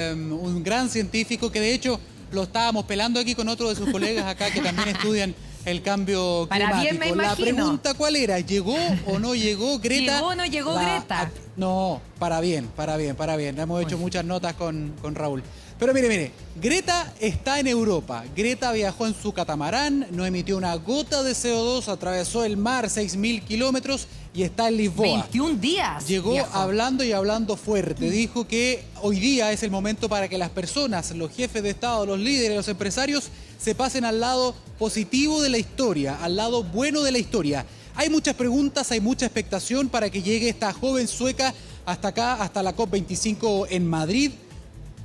Un gran científico que de hecho lo estábamos pelando aquí con otro de sus colegas acá que también estudian el cambio climático. Para bien, me imagino. La pregunta, ¿cuál era? ¿Llegó o no llegó Greta? ¿Llegó o no llegó Greta? No, para bien. Hemos hecho muchas notas con Raúl. Pero mire, Greta está en Europa. Greta viajó en su catamarán, no emitió una gota de CO2, atravesó el mar 6.000 kilómetros y está en Lisboa. 21 días. Llegó viajó. hablando y hablando fuerte. Dijo que hoy día es el momento para que las personas, los jefes de Estado, los líderes, los empresarios, se pasen al lado positivo de la historia, al lado bueno de la historia. Hay muchas preguntas, hay mucha expectación para que llegue esta joven sueca hasta acá, hasta la COP25 en Madrid.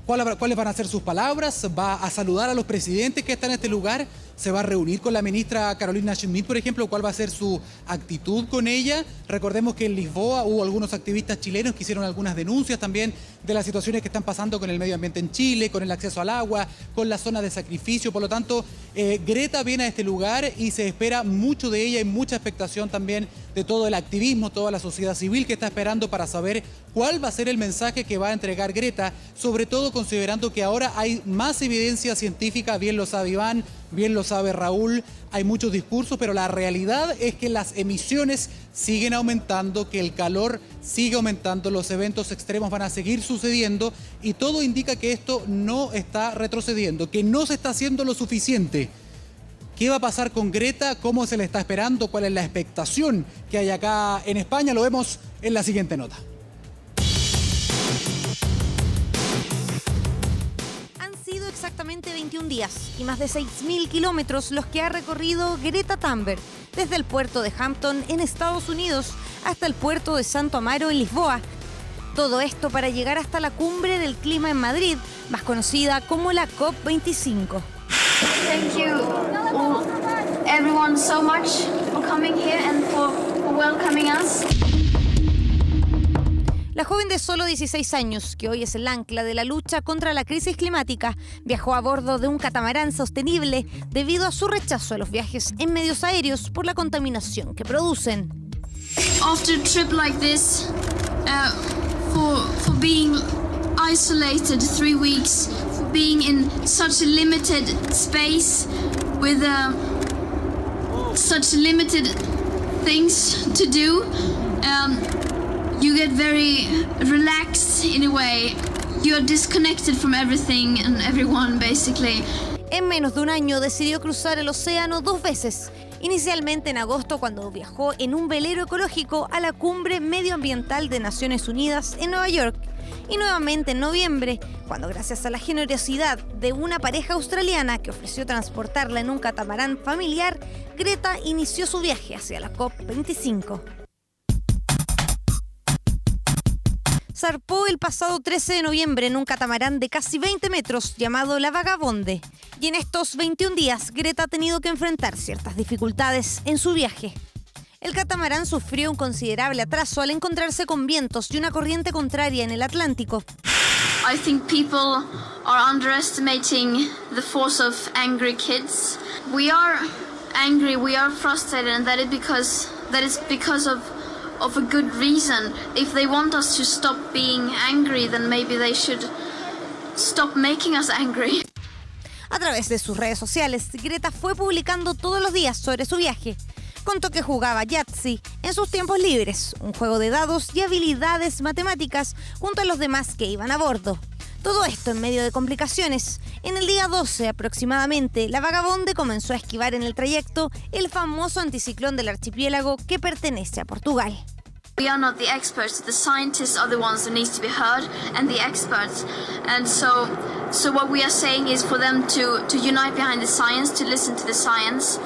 ¿Cuáles van a ser sus palabras? ¿Va a saludar a los presidentes que están en este lugar? ¿Se va a reunir con la ministra Carolina Schmidt, por ejemplo? ¿Cuál va a ser su actitud con ella? Recordemos que en Lisboa hubo algunos activistas chilenos que hicieron algunas denuncias también de las situaciones que están pasando con el medio ambiente en Chile, con el acceso al agua, con las zonas de sacrificio. Por lo tanto, Greta viene a este lugar y se espera mucho de ella y mucha expectación también de todo el activismo, toda la sociedad civil que está esperando para saber cuál va a ser el mensaje que va a entregar Greta, sobre todo considerando que ahora hay más evidencia científica, bien lo sabe Iván, bien lo sabe Raúl, hay muchos discursos, pero la realidad es que las emisiones siguen aumentando, que el calor sigue aumentando, los eventos extremos van a seguir sucediendo y todo indica que esto no está retrocediendo, que no se está haciendo lo suficiente. ¿Qué va a pasar con Greta? ¿Cómo se le está esperando? ¿Cuál es la expectación que hay acá en España? Lo vemos en la siguiente nota. Exactamente 21 días y más de 6.000 kilómetros los que ha recorrido Greta Thunberg, desde el puerto de Hampton en Estados Unidos hasta el puerto de Santo Amaro en Lisboa. Todo esto para llegar hasta la cumbre del clima en Madrid, más conocida como la COP25. Thank you everyone so much for coming here and for welcoming us. La joven de solo 16 años, que hoy es el ancla de la lucha contra la crisis climática, viajó a bordo de un catamarán sostenible debido a su rechazo a los viajes en medios aéreos por la contaminación que producen. After a trip like this, for being isolated 3 weeks, for being in such a limited space with such limited things to do, you get very relaxed in a way. You're disconnected from everything and everyone, basically. En menos de un año decidió cruzar el océano 2 veces. Inicialmente en agosto, cuando viajó en un velero ecológico a la cumbre medioambiental de Naciones Unidas en Nueva York. Y nuevamente en noviembre, cuando gracias a la generosidad de una pareja australiana que ofreció transportarla en un catamarán familiar, Greta inició su viaje hacia la COP25. Zarpó el pasado 13 de noviembre en un catamarán de casi 20 metros llamado La Vagabonde. Y en estos 21 días, Greta ha tenido que enfrentar ciertas dificultades en su viaje. El catamarán sufrió un considerable atraso al encontrarse con vientos y una corriente contraria en el Atlántico. I think people are underestimating the force of angry kids. We are angry, we are frustrated, and that is because of a good reason. If they want us to stop being angry, then maybe they should stop making us angry. A través de sus redes sociales, Greta fue publicando todos los días sobre su viaje. Contó que jugaba Yahtzee en sus tiempos libres, un juego de dados y habilidades matemáticas junto a los demás que iban a bordo. Todo esto en medio de complicaciones. En el día 12 aproximadamente, la Vagabonde comenzó a esquivar en el trayecto el famoso anticiclón del archipiélago que pertenece a Portugal. We are not the experts. The scientists are the ones that needs to be heard, and the experts. And so what we are saying is for them to unite behind the science, to listen to the science.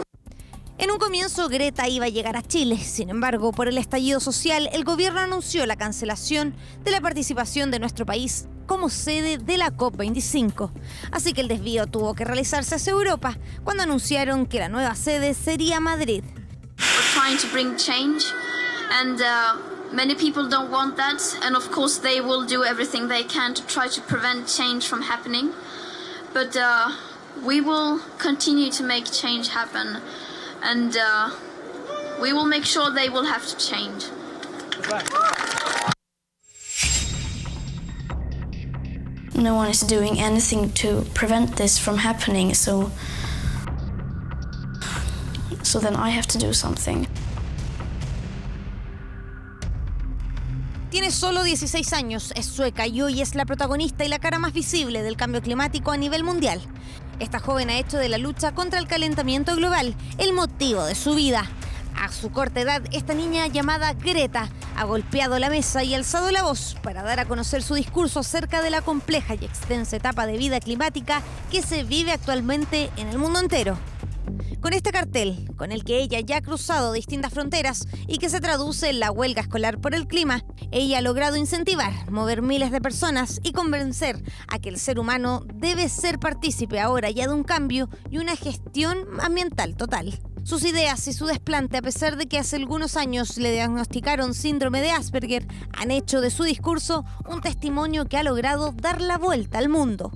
En un comienzo, Greta iba a llegar a Chile. Sin embargo, por el estallido social, el gobierno anunció la cancelación de la participación de nuestro país como sede de la COP25. Así que el desvío tuvo que realizarse hacia Europa, cuando anunciaron que la nueva sede sería Madrid. We're trying to bring change, and many people don't want that, and of course they will do everything they can to try to prevent change from happening. But we will continue to make change happen. And we will make sure they will have to change. no one is doing anything to prevent this from happening, so then I have to do something. Tiene solo 16 años, es sueca y hoy es la protagonista y la cara más visible del cambio climático a nivel mundial. Esta joven ha hecho de la lucha contra el calentamiento global el motivo de su vida. A su corta edad, esta niña llamada Greta ha golpeado la mesa y alzado la voz para dar a conocer su discurso acerca de la compleja y extensa etapa de vida climática que se vive actualmente en el mundo entero. Con este cartel, con el que ella ya ha cruzado distintas fronteras y que se traduce en la huelga escolar por el clima, ella ha logrado incentivar, mover miles de personas y convencer a que el ser humano debe ser partícipe ahora ya de un cambio y una gestión ambiental total. Sus ideas y su desplante, a pesar de que hace algunos años le diagnosticaron síndrome de Asperger, han hecho de su discurso un testimonio que ha logrado dar la vuelta al mundo.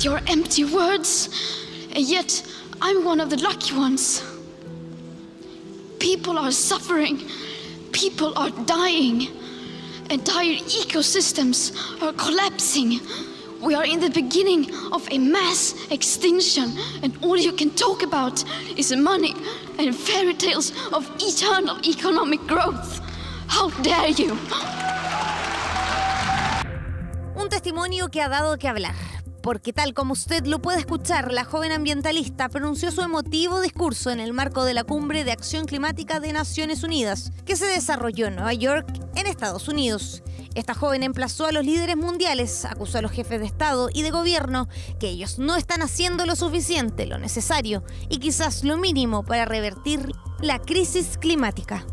Your empty words, and yet I'm one of the lucky ones. People are suffering, people are dying, entire ecosystems are collapsing. We are in the beginning of a mass extinction, and all you can talk about is money and fairy tales of eternal economic growth. How dare you? Un testimonio que ha dado que hablar. Porque tal como usted lo puede escuchar, la joven ambientalista pronunció su emotivo discurso en el marco de la Cumbre de Acción Climática de Naciones Unidas, que se desarrolló en Nueva York, en Estados Unidos. Esta joven emplazó a los líderes mundiales, acusó a los jefes de Estado y de gobierno que ellos no están haciendo lo suficiente, lo necesario y quizás lo mínimo para revertir la crisis climática.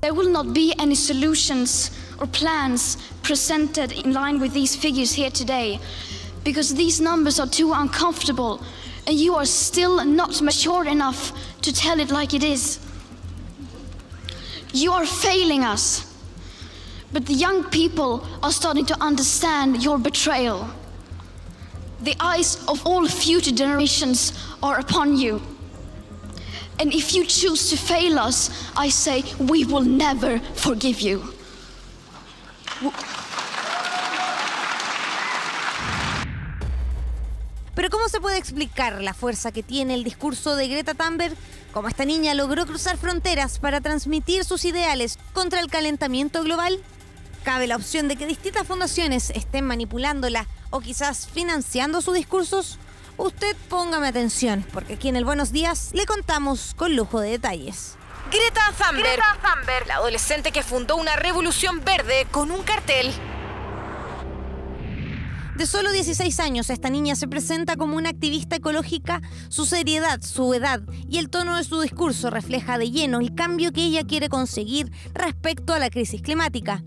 There will not be any solutions or plans presented in line with these figures here today, because these numbers are too uncomfortable and you are still not mature enough to tell it like it is. You are failing us, but the young people are starting to understand your betrayal. The eyes of all future generations are upon you. And if you choose to fail us, I say we will never forgive you. Pero ¿cómo se puede explicar la fuerza que tiene el discurso de Greta Thunberg? ¿Cómo esta niña logró cruzar fronteras para transmitir sus ideales contra el calentamiento global? ¿Cabe la opción de que distintas fundaciones estén manipulándola o quizás financiando sus discursos? Usted póngame atención, porque aquí en el Buenos Días le contamos con lujo de detalles. Greta Thunberg, la adolescente que fundó una revolución verde con un cartel. De solo 16 años, esta niña se presenta como una activista ecológica. Su seriedad, su edad y el tono de su discurso refleja de lleno el cambio que ella quiere conseguir respecto a la crisis climática.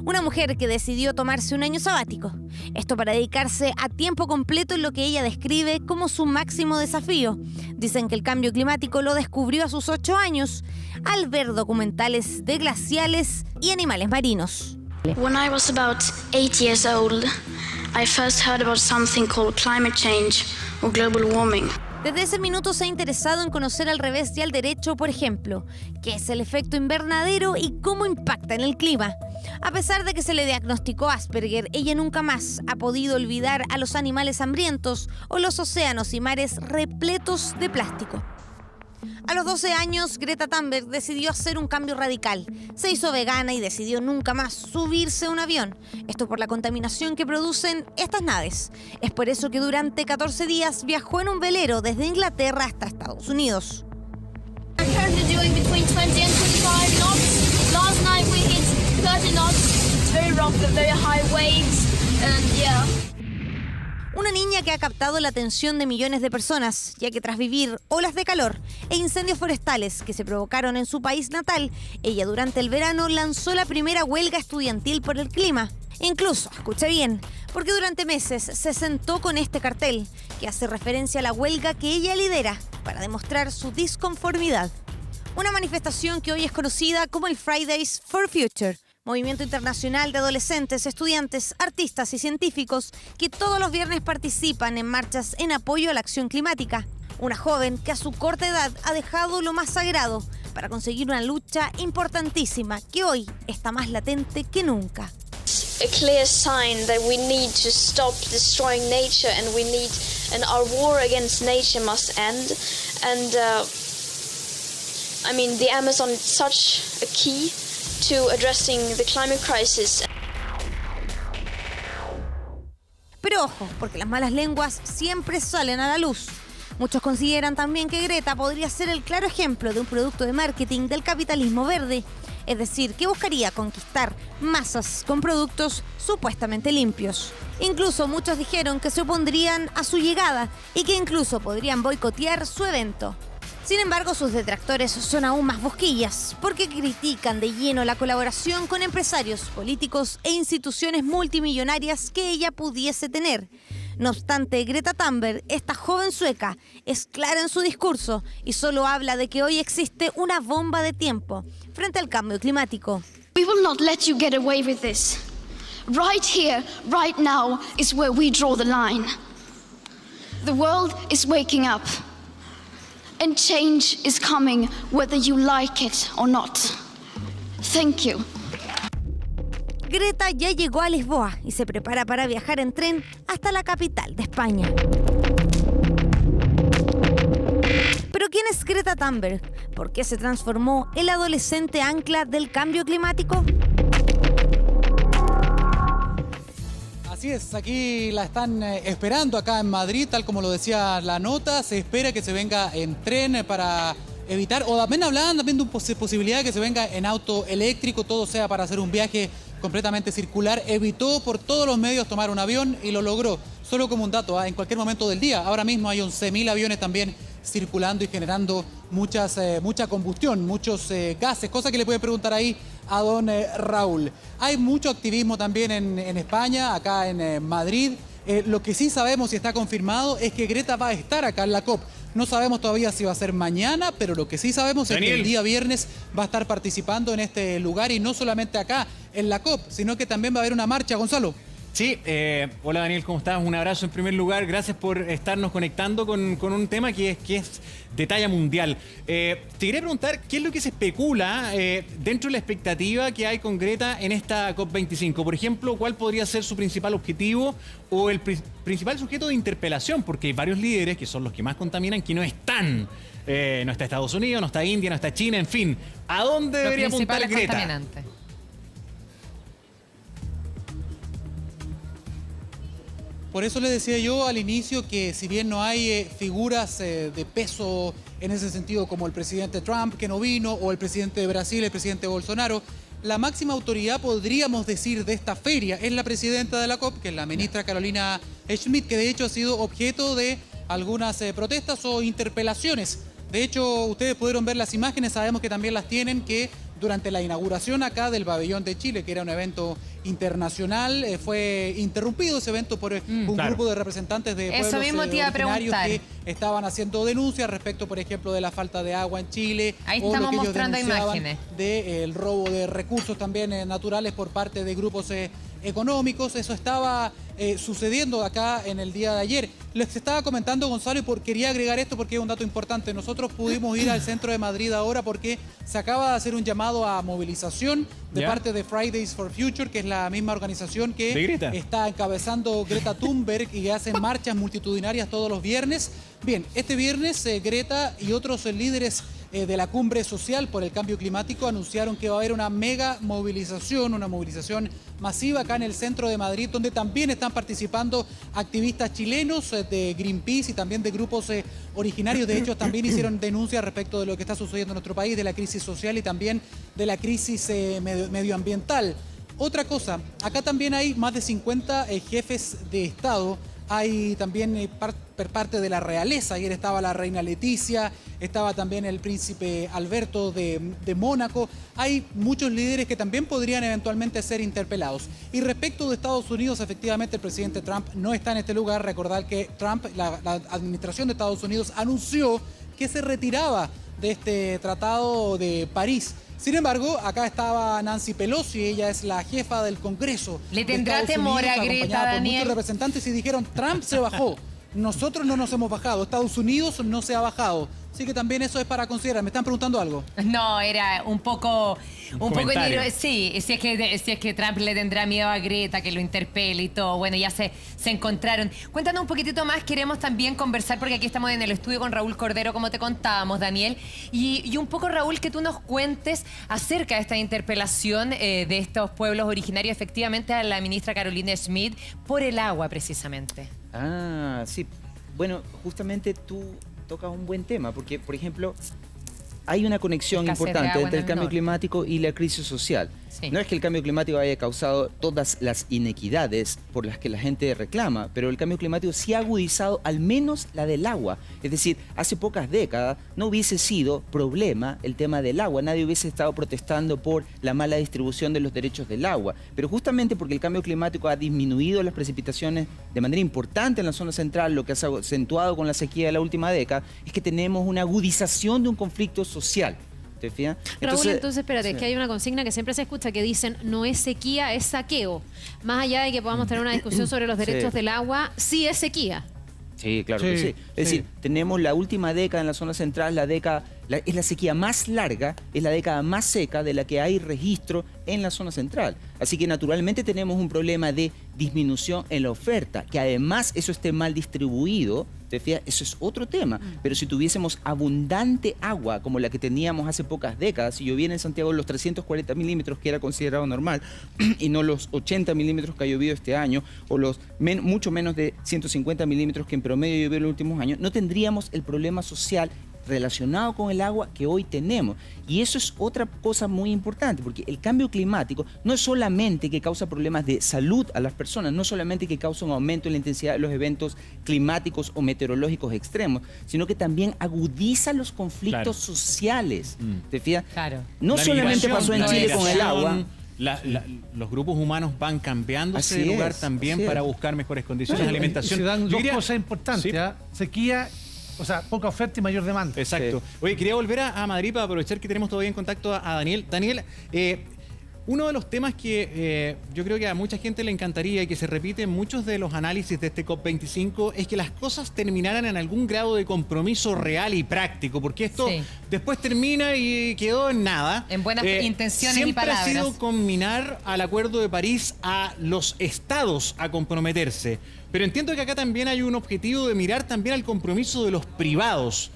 Una mujer que decidió tomarse un año sabático. Esto para dedicarse a tiempo completo en lo que ella describe como su máximo desafío. Dicen que el cambio climático lo descubrió a sus 8 años al ver documentales de glaciales y animales marinos. When I was about 8 years old, I first heard about something called climate change or global warming. Desde ese minuto se ha interesado en conocer al revés y al derecho, por ejemplo, qué es el efecto invernadero y cómo impacta en el clima. A pesar de que se le diagnosticó Asperger, ella nunca más ha podido olvidar a los animales hambrientos o los océanos y mares repletos de plástico. A los 12 años, Greta Thunberg decidió hacer un cambio radical. Se hizo vegana y decidió nunca más subirse a un avión. Esto por la contaminación que producen estas naves. Es por eso que durante 14 días viajó en un velero desde Inglaterra hasta Estados Unidos. We're currently doing between 20 and 25 knots. Last night we hit 30 knots. It's very rough, very high waves, and yeah. Una niña que ha captado la atención de millones de personas, ya que tras vivir olas de calor e incendios forestales que se provocaron en su país natal, ella durante el verano lanzó la primera huelga estudiantil por el clima. Incluso, escuche bien, porque durante meses se sentó con este cartel, que hace referencia a la huelga que ella lidera para demostrar su disconformidad. Una manifestación que hoy es conocida como el Fridays for Future, movimiento internacional de adolescentes, estudiantes, artistas y científicos que todos los viernes participan en marchas en apoyo a la acción climática. Una joven que a su corta edad ha dejado lo más sagrado para conseguir una lucha importantísima que hoy está más latente que nunca. a clear sign that we need to stop destroying nature, and our war against nature must end. And I mean, the Amazon is such a key to addressing the climate crisis. Pero ojo, porque las malas lenguas siempre salen a la luz. Muchos consideran también que Greta podría ser el claro ejemplo de un producto de marketing del capitalismo verde, es decir, que buscaría conquistar masas con productos supuestamente limpios. Incluso muchos dijeron que se opondrían a su llegada y que incluso podrían boicotear su evento. Sin embargo, sus detractores son aún más bosquillas, porque critican de lleno la colaboración con empresarios, políticos e instituciones multimillonarias que ella pudiese tener. No obstante, Greta Thunberg, esta joven sueca, es clara en su discurso y solo habla de que hoy existe una bomba de tiempo frente al cambio climático. We will not let you get away with this. Right here, right now is where we draw the line. The world is waking up. And change is coming whether you like it or not. Thank you. Greta ya llegó a Lisboa y se prepara para viajar en tren hasta la capital de España. ¿Pero quién es Greta Thunberg? ¿Por qué se transformó el adolescente ancla del cambio climático? Así es, aquí la están esperando acá en Madrid, tal como lo decía la nota. Se espera que se venga en tren para evitar, o también hablaban también de posibilidad de que se venga en auto eléctrico, todo sea para hacer un viaje completamente circular. Evitó por todos los medios tomar un avión y lo logró. Solo como un dato, en cualquier momento del día. Ahora mismo hay 11.000 aviones también circulando y generando mucha combustión, muchos gases, cosa que le puede preguntar ahí a don Raúl. Hay mucho activismo también en España, acá en Madrid. Lo que sí sabemos y está confirmado es que Greta va a estar acá en la COP. No sabemos todavía si va a ser mañana, pero lo que sí sabemos es que el día viernes va a estar participando en este lugar, y no solamente acá en la COP, sino que también va a haber una marcha, Gonzalo. Sí, hola Daniel, ¿cómo estás? Un abrazo en primer lugar, gracias por estarnos conectando con un tema que es de talla mundial. Te quería preguntar, ¿qué es lo que se especula dentro de la expectativa que hay con Greta en esta COP25? Por ejemplo, ¿cuál podría ser su principal objetivo o el principal sujeto de interpelación? Porque hay varios líderes, que son los que más contaminan, que no están. No está Estados Unidos, no está India, no está China, en fin. ¿A dónde debería apuntar Greta? Por eso le decía yo al inicio que si bien no hay figuras de peso en ese sentido como el presidente Trump, que no vino, o el presidente de Brasil, el presidente Bolsonaro, la máxima autoridad, podríamos decir, de esta feria es la presidenta de la COP, que es la ministra Carolina Schmidt, que de hecho ha sido objeto de algunas protestas o interpelaciones. De hecho, ustedes pudieron ver las imágenes, sabemos que también las tienen, que durante la inauguración acá del Pabellón de Chile, que era un evento internacional, fue interrumpido ese evento por un grupo de representantes de pueblos originarios que estaban haciendo denuncias respecto, por ejemplo, de la falta de agua en Chile. Ahí o estamos lo que mostrando ellos imágenes del robo de recursos también naturales por parte de grupos económicos. Eso estaba sucediendo acá en el día de ayer. Les estaba comentando, Gonzalo, y quería agregar esto porque es un dato importante. Nosotros pudimos ir al centro de Madrid ahora porque se acaba de hacer un llamado a movilización de parte de Fridays for Future, que es la misma organización que está encabezando Greta Thunberg y que hacen marchas multitudinarias todos los viernes. Bien, este viernes Greta y otros líderes de la cumbre social por el cambio climático anunciaron que va a haber una mega movilización, una movilización masiva acá en el centro de Madrid, donde también están participando activistas chilenos de Greenpeace y también de grupos originarios. De hecho, también hicieron denuncias respecto de lo que está sucediendo en nuestro país, de la crisis social y también de la crisis medioambiental. Otra cosa, acá también hay más de 50 jefes de Estado. Hay también parte de la realeza. Ayer estaba la reina Leticia, estaba también el príncipe Alberto de Mónaco. Hay muchos líderes que también podrían eventualmente ser interpelados. Y respecto de Estados Unidos, efectivamente el presidente Trump no está en este lugar. Recordar que Trump, la administración de Estados Unidos, anunció que se retiraba de este tratado de París. Sin embargo, acá estaba Nancy Pelosi, ella es la jefa del Congreso. ¿Le tendrá temor a Greta, Daniel? Muchos representantes y dijeron, Trump se bajó, nosotros no nos hemos bajado, Estados Unidos no se ha bajado. Así que también eso es para considerar. ¿Me están preguntando algo? No, era un poco comentario. sí, si es que Trump le tendrá miedo a Greta, que lo interpele y todo. Bueno, ya se encontraron. Cuéntanos un poquitito más, queremos también conversar, porque aquí estamos en el estudio con Raúl Cordero, como te contábamos, Daniel. Y un poco, Raúl, que tú nos cuentes acerca de esta interpelación de estos pueblos originarios, efectivamente, a la ministra Carolina Schmidt, por el agua, precisamente. Ah, sí. Bueno, justamente tú tocas un buen tema, porque, por ejemplo, hay una conexión Escasez de importante agua entre en el el cambio norte. climático y la crisis social. Sí. No es que el cambio climático haya causado todas las inequidades por las que la gente reclama, pero el cambio climático sí ha agudizado al menos la del agua. Es decir, hace pocas décadas no hubiese sido problema el tema del agua, nadie hubiese estado protestando por la mala distribución de los derechos del agua. Pero justamente porque el cambio climático ha disminuido las precipitaciones de manera importante en la zona central, lo que se ha acentuado con la sequía de la última década, es que tenemos una agudización de un conflicto social. ¿Te fijas? Raúl, entonces espérate, sí. es que hay una consigna que siempre se escucha que dicen no es sequía, es saqueo. Más allá de que podamos tener una discusión sobre los derechos Sí. del agua, sí es sequía. Sí, claro que Sí, sí. Es decir, tenemos la última década en la zona central, es la sequía más larga, es la década más seca de la que hay registro en la zona central. Así que naturalmente tenemos un problema de disminución en la oferta, que además eso esté mal distribuido, ¿te fijas? Eso es otro tema. Pero si tuviésemos abundante agua como la que teníamos hace pocas décadas, si lloviera en Santiago los 340 milímetros que era considerado normal y no los 80 milímetros que ha llovido este año o los mucho menos de 150 milímetros que en promedio llovió en los últimos años, no tendríamos el problema social relacionado con el agua que hoy tenemos. Y eso es otra cosa muy importante, porque el cambio climático no es solamente que causa problemas de salud a las personas, no solamente que causa un aumento en la intensidad de los eventos climáticos o meteorológicos extremos, sino que también agudiza los conflictos sociales. ¿Te fijas? Claro. No La solamente migración, pasó en la Chile con el migración, agua. los grupos humanos van cambiándose Así de lugar es, también así para es. buscar mejores condiciones de Y alimentación. se dan Yo dos quería- cosas importantes, Sí. ¿ah? Sequía, o sea, poca oferta y mayor demanda. Exacto. Sí. Oye, quería volver a Madrid para aprovechar que tenemos todavía en contacto a Daniel. Daniel, uno de los temas que yo creo que a mucha gente le encantaría y que se repite en muchos de los análisis de este COP25 es que las cosas terminaran en algún grado de compromiso real y práctico, porque esto Sí. después termina y quedó en nada. En buenas intenciones y siempre palabras. ha sido combinar al Acuerdo de París a los estados a comprometerse. Pero entiendo que acá también hay un objetivo de mirar también al compromiso de los privados.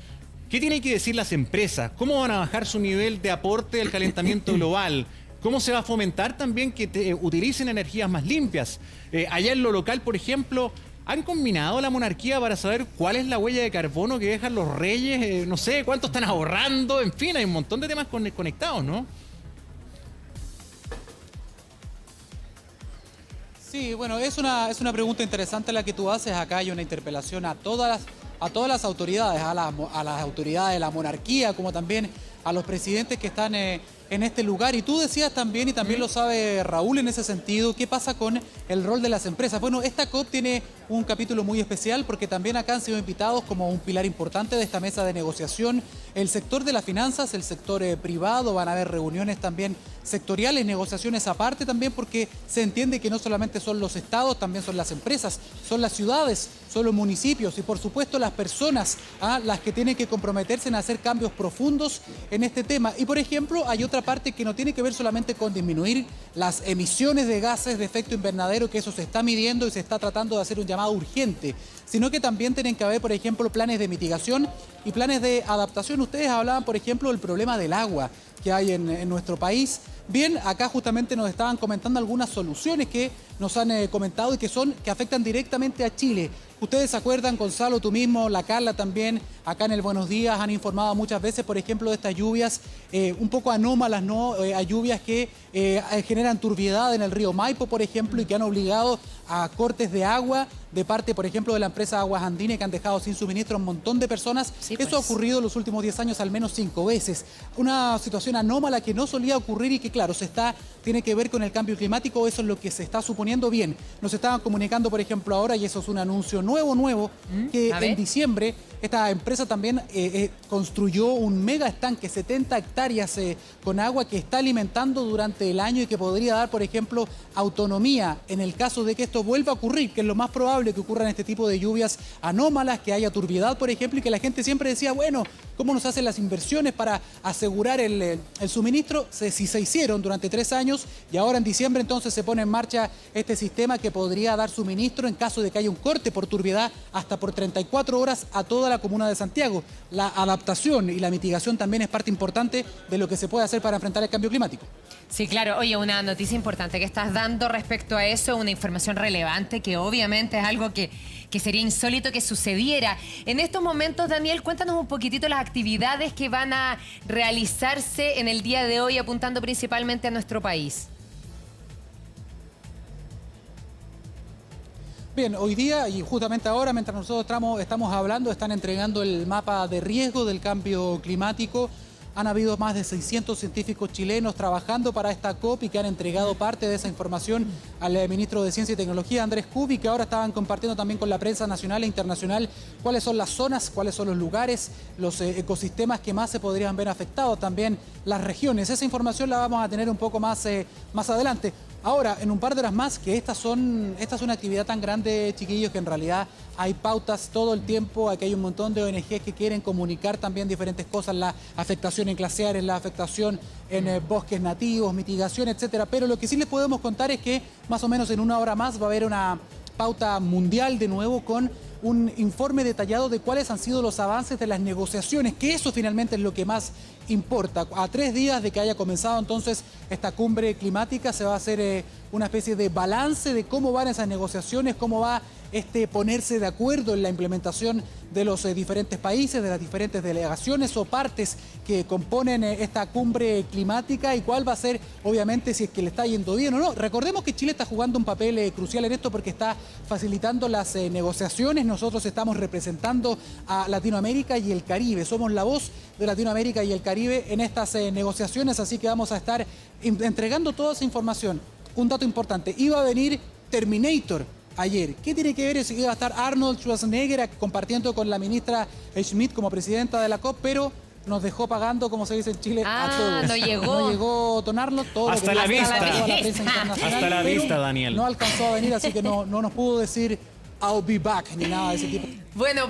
¿Qué tienen que decir las empresas? ¿Cómo van a bajar su nivel de aporte al calentamiento global? ¿Cómo se va a fomentar también que utilicen energías más limpias? Allá en lo local, por ejemplo, ¿han combinado la monarquía para saber cuál es la huella de carbono que dejan los reyes? No sé, ¿cuánto están ahorrando? En fin, hay un montón de temas conectados, ¿no? Sí, bueno, es una pregunta interesante la que tú haces. Acá hay una interpelación a todas las autoridades, a las autoridades de la monarquía, como también a los presidentes que están en este lugar. Y tú decías también, y también lo sabe Raúl en ese sentido, ¿qué pasa con el rol de las empresas? Bueno, esta COP tiene un capítulo muy especial porque también acá han sido invitados como un pilar importante de esta mesa de negociación el sector de las finanzas, el sector privado. Van a haber reuniones también sectoriales, negociaciones aparte también, porque se entiende que no solamente son los estados, también son las empresas, son las ciudades, son los municipios y por supuesto las personas, las que tienen que comprometerse en hacer cambios profundos en este tema. Y por ejemplo, hay otra parte que no tiene que ver solamente con disminuir las emisiones de gases de efecto invernadero, que eso se está midiendo y se está tratando de hacer un llamado urgente, sino que también tienen que haber, por ejemplo, planes de mitigación y planes de adaptación. Ustedes hablaban, por ejemplo, del problema del agua que hay en nuestro país. Bien, acá justamente nos estaban comentando algunas soluciones que nos han comentado y que afectan directamente a Chile. Ustedes se acuerdan, Gonzalo, tú mismo, la Carla también, acá en el Buenos Días han informado muchas veces, por ejemplo, de estas lluvias un poco anómalas, ¿no? Hay lluvias que generan turbiedad en el río Maipo, por ejemplo, y que han obligado a cortes de agua de parte, por ejemplo, de la empresa Aguas Andinas, que han dejado sin suministro a un montón de personas. Sí, Eso ha pues. ocurrido en los últimos 10 años al menos 5 veces. Una situación anómala que no solía ocurrir y que, claro, tiene que ver con el cambio climático. Eso es lo que se está suponiendo. Bien, nos estaban comunicando, por ejemplo, ahora, y eso es un anuncio nuevo, que a ver. en diciembre esta empresa también construyó un mega estanque, 70 hectáreas con agua que está alimentando durante el año y que podría dar, por ejemplo, autonomía en el caso de que esto vuelva a ocurrir, que es lo más probable probable que ocurran este tipo de lluvias anómalas, que haya turbiedad, por ejemplo, y que la gente siempre decía, bueno, ¿cómo nos hacen las inversiones para asegurar el suministro? Si se hicieron durante 3 años y ahora en diciembre entonces se pone en marcha este sistema que podría dar suministro en caso de que haya un corte por turbiedad hasta por 34 horas a toda la comuna de Santiago. La adaptación y la mitigación también es parte importante de lo que se puede hacer para enfrentar el cambio climático. Sí, claro. Oye, una noticia importante que estás dando respecto a eso, una información relevante que obviamente es algo que sería insólito que sucediera. En estos momentos, Daniel, cuéntanos un poquitito las actividades que van a realizarse en el día de hoy, apuntando principalmente a nuestro país. Bien, hoy día y justamente ahora, mientras nosotros estamos hablando, están entregando el mapa de riesgo del cambio climático. Han habido más de 600 científicos chilenos trabajando para esta COP y que han entregado parte de esa información al ministro de Ciencia y Tecnología, Andrés Kubi, que ahora estaban compartiendo también con la prensa nacional e internacional cuáles son las zonas, cuáles son los lugares, los ecosistemas que más se podrían ver afectados, también las regiones. Esa información la vamos a tener un poco más adelante. Ahora, en un par de horas más, que esta es una actividad tan grande, chiquillos, que en realidad hay pautas todo el tiempo, aquí hay un montón de ONGs que quieren comunicar también diferentes cosas, la afectación en glaciares, la afectación en bosques nativos, mitigación, etcétera. Pero lo que sí les podemos contar es que más o menos en una hora más va a haber una pauta mundial de nuevo con un informe detallado de cuáles han sido los avances de las negociaciones, que eso finalmente es lo que más importa. A 3 días de que haya comenzado entonces esta cumbre climática se va a hacer una especie de balance de cómo van esas negociaciones, cómo va ponerse de acuerdo en la implementación de los diferentes países, de las diferentes delegaciones o partes que componen esta cumbre climática y cuál va a ser, obviamente, si es que le está yendo bien o no. Recordemos que Chile está jugando un papel crucial en esto porque está facilitando las negociaciones. Nosotros estamos representando a Latinoamérica y el Caribe. Somos la voz de Latinoamérica y el Caribe en estas negociaciones, así que vamos a estar entregando toda esa información. Un dato importante, iba a venir Terminator ayer. ¿Qué tiene que ver? Iba a estar Arnold Schwarzenegger compartiendo con la ministra Schmidt como presidenta de la COP, pero nos dejó pagando, como se dice en Chile, a todos. No llegó. No llegó Don Arnold, todo Hasta lo la que vista. toda la prensa internacional, Hasta la pero vista, Daniel. No alcanzó a venir, así que no nos pudo decir I'll be back ni nada de ese tipo. Bueno,